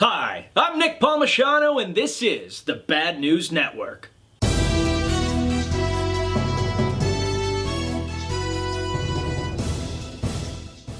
Hi, I'm Nick Palmisciano, and this is the Bad News Network.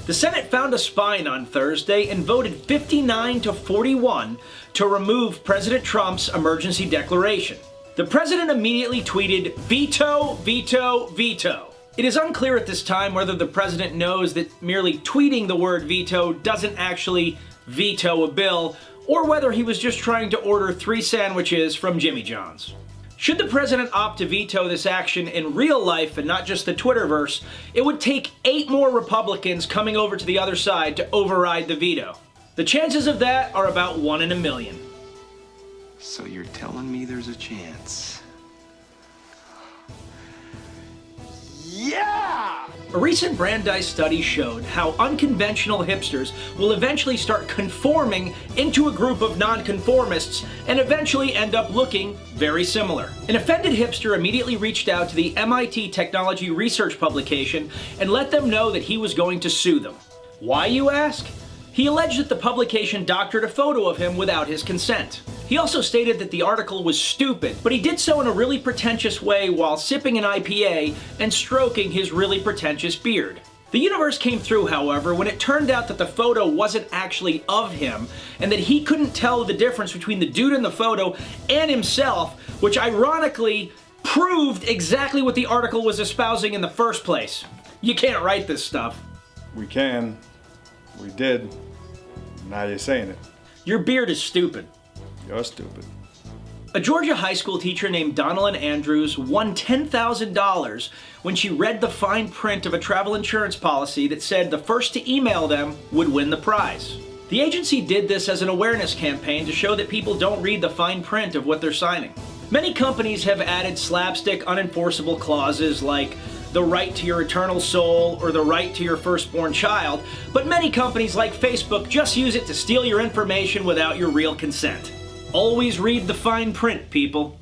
The Senate found a spine on Thursday and voted 59 to 41 to remove President Trump's emergency declaration. The president immediately tweeted, "Veto, veto, veto." It is unclear at this time whether the president knows that merely tweeting the word veto doesn't actually veto a bill, or whether he was just trying to order 3 sandwiches from Jimmy John's. Should the president opt to veto this action in real life and not just the Twitterverse, it would take 8 more Republicans coming over to the other side to override the veto. The chances of that are about 1 in a million. So you're telling me there's a chance? Yeah! A recent Brandeis study showed how unconventional hipsters will eventually start conforming into a group of nonconformists and eventually end up looking very similar. An offended hipster immediately reached out to the MIT technology research publication and let them know that he was going to sue them. Why, you ask? He alleged that the publication doctored a photo of him without his consent. He also stated that the article was stupid, but he did so in a really pretentious way while sipping an IPA and stroking his really pretentious beard. The universe came through, however, when it turned out that the photo wasn't actually of him, and that he couldn't tell the difference between the dude in the photo and himself, which ironically proved exactly what the article was espousing in the first place. You can't write this stuff. We can. We did. Now you're saying it. Your beard is stupid. You're stupid. A Georgia high school teacher named Donalyn Andrews won $10,000 when she read the fine print of a travel insurance policy that said the first to email them would win the prize. The agency did this as an awareness campaign to show that people don't read the fine print of what they're signing. Many companies have added slapstick, unenforceable clauses like the right to your eternal soul or the right to your firstborn child, but many companies like Facebook just use it to steal your information without your real consent. Always read the fine print, people.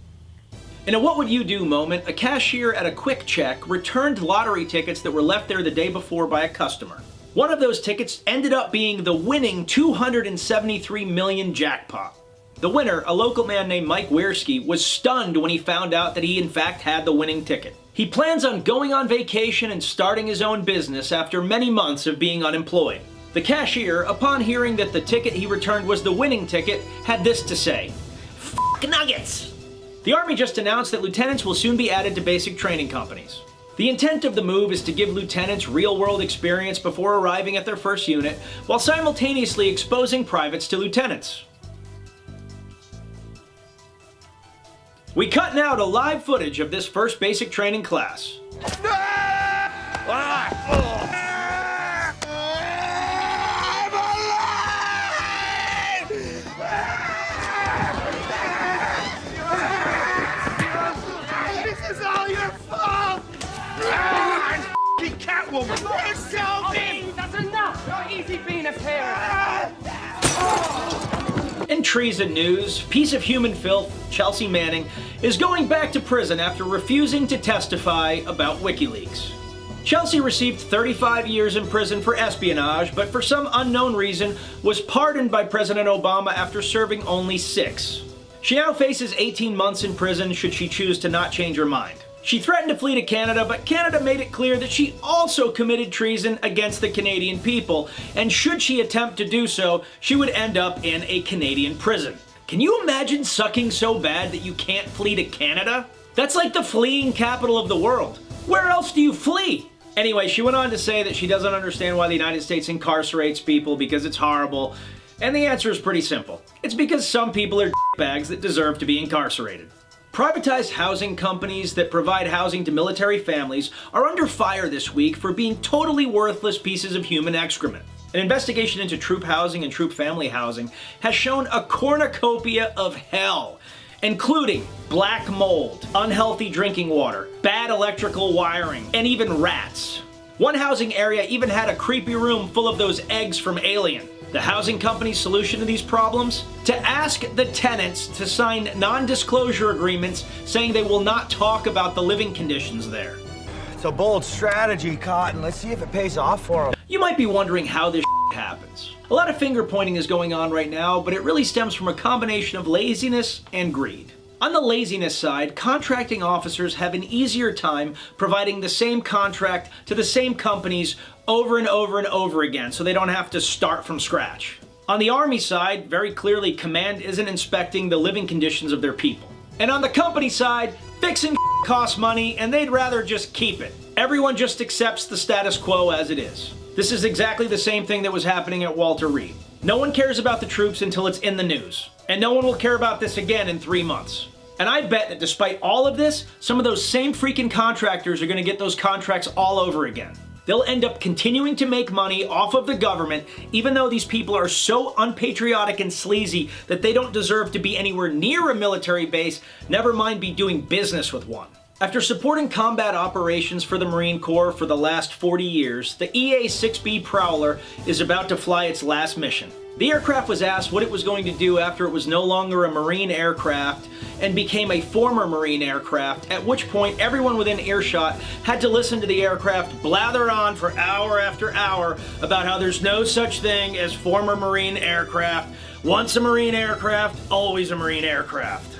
In a what would you do moment, a cashier at a Quick Check returned lottery tickets that were left there the day before by a customer. One of those tickets ended up being the winning $273 million jackpot. The winner, a local man named Mike Wierski, was stunned when he found out that he in fact had the winning ticket. He plans on going on vacation and starting his own business after many months of being unemployed. The cashier, upon hearing that the ticket he returned was the winning ticket, had this to say: "F*** nuggets!" The Army just announced that lieutenants will soon be added to basic training companies. The intent of the move is to give lieutenants real-world experience before arriving at their first unit, while simultaneously exposing privates to lieutenants. We cut now to live footage of this first basic training class. This is all your fault! Catwoman! You're so mean! That's enough! You're easy being a parent! In treason news, piece of human filth, Chelsea Manning, is going back to prison after refusing to testify about WikiLeaks. Chelsea received 35 years in prison for espionage, but for some unknown reason was pardoned by President Obama after serving only 6. She now faces 18 months in prison should she choose to not change her mind. She threatened to flee to Canada, but Canada made it clear that she also committed treason against the Canadian people, and should she attempt to do so, she would end up in a Canadian prison. Can you imagine sucking so bad that you can't flee to Canada? That's like the fleeing capital of the world. Where else do you flee? Anyway, she went on to say that she doesn't understand why the United States incarcerates people because it's horrible, and the answer is pretty simple. It's because some people are bags that deserve to be incarcerated. Privatized housing companies that provide housing to military families are under fire this week for being totally worthless pieces of human excrement. An investigation into troop housing and troop family housing has shown a cornucopia of hell, including black mold, unhealthy drinking water, bad electrical wiring, and even rats. One housing area even had a creepy room full of those eggs from Alien. The housing company's solution to these problems? To ask the tenants to sign non-disclosure agreements saying they will not talk about the living conditions there. It's a bold strategy, Cotton. Let's see if it pays off for them. You might be wondering how this happens. A lot of finger pointing is going on right now, but it really stems from a combination of laziness and greed. On the laziness side, contracting officers have an easier time providing the same contract to the same companies over and over and over again, so they don't have to start from scratch. On the Army side, very clearly command isn't inspecting the living conditions of their people. And on the company side, fixing costs money and they'd rather just keep it. Everyone just accepts the status quo as it is. This is exactly the same thing that was happening at Walter Reed. No one cares about the troops until it's in the news. And no one will care about this again in 3 months. And I bet that despite all of this, some of those same freaking contractors are going to get those contracts all over again. They'll end up continuing to make money off of the government, even though these people are so unpatriotic and sleazy that they don't deserve to be anywhere near a military base, never mind be doing business with one. After supporting combat operations for the Marine Corps for the last 40 years, the EA-6B Prowler is about to fly its last mission. The aircraft was asked what it was going to do after it was no longer a Marine aircraft and became a former Marine aircraft, at which point everyone within earshot had to listen to the aircraft blather on for hour after hour about how there's no such thing as former Marine aircraft. Once a Marine aircraft, always a Marine aircraft.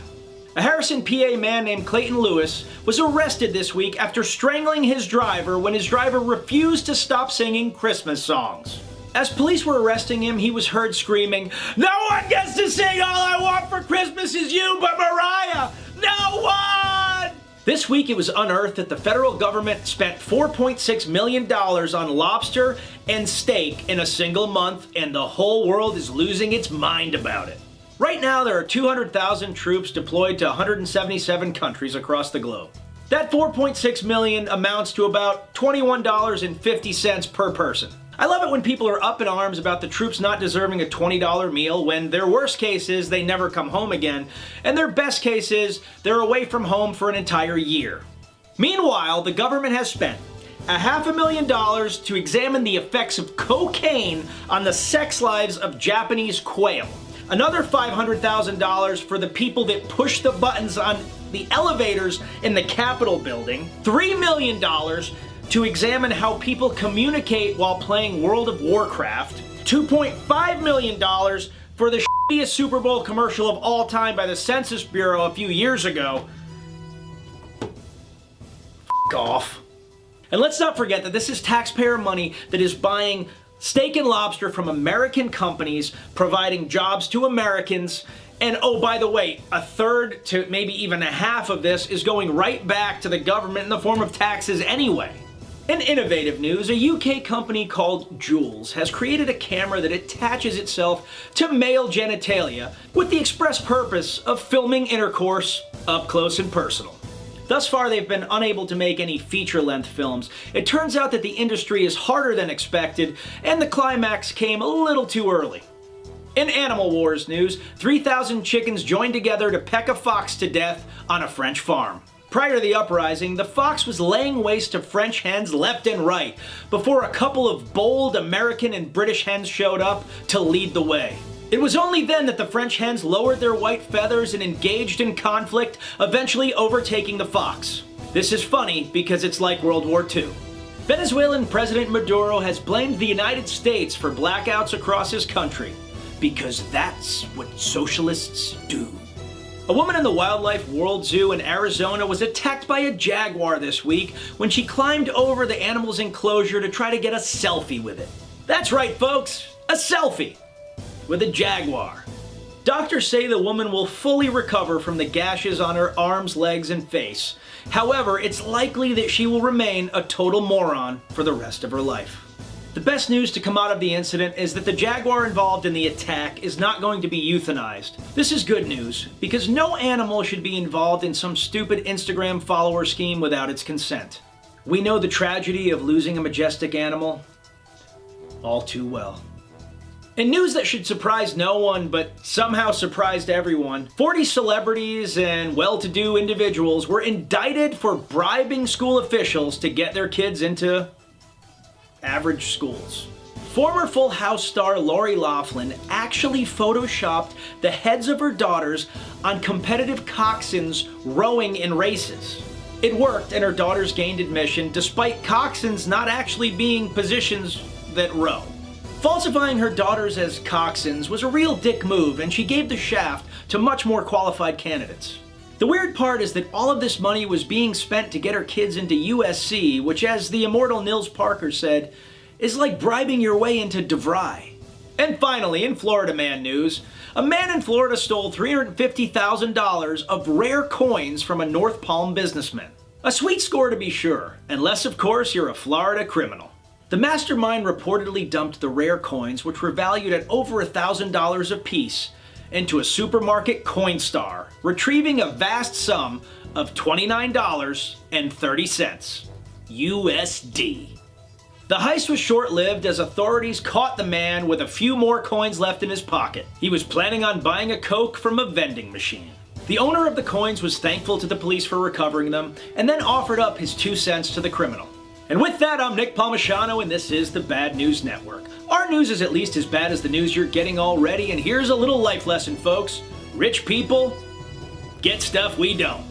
A Harrison, PA man named Clayton Lewis was arrested this week after strangling his driver when his driver refused to stop singing Christmas songs. As police were arresting him, he was heard screaming, "No one gets to sing All I Want for Christmas Is You but Mariah! No one!" This week it was unearthed that the federal government spent $4.6 million on lobster and steak in a single month, and the whole world is losing its mind about it. Right now, there are 200,000 troops deployed to 177 countries across the globe. That $4.6 million amounts to about $21.50 per person. I love it when people are up in arms about the troops not deserving a $20 meal when their worst case is they never come home again, and their best case is they're away from home for an entire year. Meanwhile, the government has spent $500,000 to examine the effects of cocaine on the sex lives of Japanese quail. Another $500,000 for the people that push the buttons on the elevators in the Capitol building. $3 million to examine how people communicate while playing World of Warcraft. $2.5 million for the shittiest Super Bowl commercial of all time by the Census Bureau a few years ago. F*** off. And let's not forget that this is taxpayer money that is buying steak and lobster from American companies, providing jobs to Americans, and oh, by the way, a third to maybe even a half of this is going right back to the government in the form of taxes anyway. In innovative news, a UK company called Jules has created a camera that attaches itself to male genitalia with the express purpose of filming intercourse up close and personal. Thus far, they've been unable to make any feature-length films. It turns out that the industry is harder than expected, and the climax came a little too early. In Animal Wars news, 3,000 chickens joined together to peck a fox to death on a French farm. Prior to the uprising, the fox was laying waste to French hens left and right before a couple of bold American and British hens showed up to lead the way. It was only then that the French hens lowered their white feathers and engaged in conflict, eventually overtaking the fox. This is funny because it's like World War II. Venezuelan President Maduro has blamed the United States for blackouts across his country, because that's what socialists do. A woman in the Wildlife World Zoo in Arizona was attacked by a jaguar this week when she climbed over the animal's enclosure to try to get a selfie with it. That's right, folks, a selfie with a jaguar. Doctors say the woman will fully recover from the gashes on her arms, legs, and face. However, it's likely that she will remain a total moron for the rest of her life. The best news to come out of the incident is that the jaguar involved in the attack is not going to be euthanized. This is good news, because no animal should be involved in some stupid Instagram follower scheme without its consent. We know the tragedy of losing a majestic animal all too well. In news that should surprise no one, but somehow surprised everyone, 40 celebrities and well-to-do individuals were indicted for bribing school officials to get their kids into average schools. Former Full House star Lori Loughlin actually photoshopped the heads of her daughters on competitive coxswains rowing in races. It worked, and her daughters gained admission despite coxswains not actually being positions that row. Falsifying her daughters as coxswains was a real dick move, and she gave the shaft to much more qualified candidates. The weird part is that all of this money was being spent to get her kids into USC, which, as the immortal Nils Parker said, is like bribing your way into DeVry. And finally, in Florida man news, a man in Florida stole $350,000 of rare coins from a North Palm businessman. A sweet score to be sure, unless of course you're a Florida criminal. The mastermind reportedly dumped the rare coins, which were valued at over $1,000 apiece, into a supermarket Coinstar, retrieving a vast sum of $29.30 USD. The heist was short-lived as authorities caught the man with a few more coins left in his pocket. He was planning on buying a Coke from a vending machine. The owner of the coins was thankful to the police for recovering them, and then offered up his 2 cents to the criminal. And with that, I'm Nick Palmisano, and this is the Bad News Network. Our news is at least as bad as the news you're getting already, and here's a little life lesson, folks. Rich people get stuff we don't.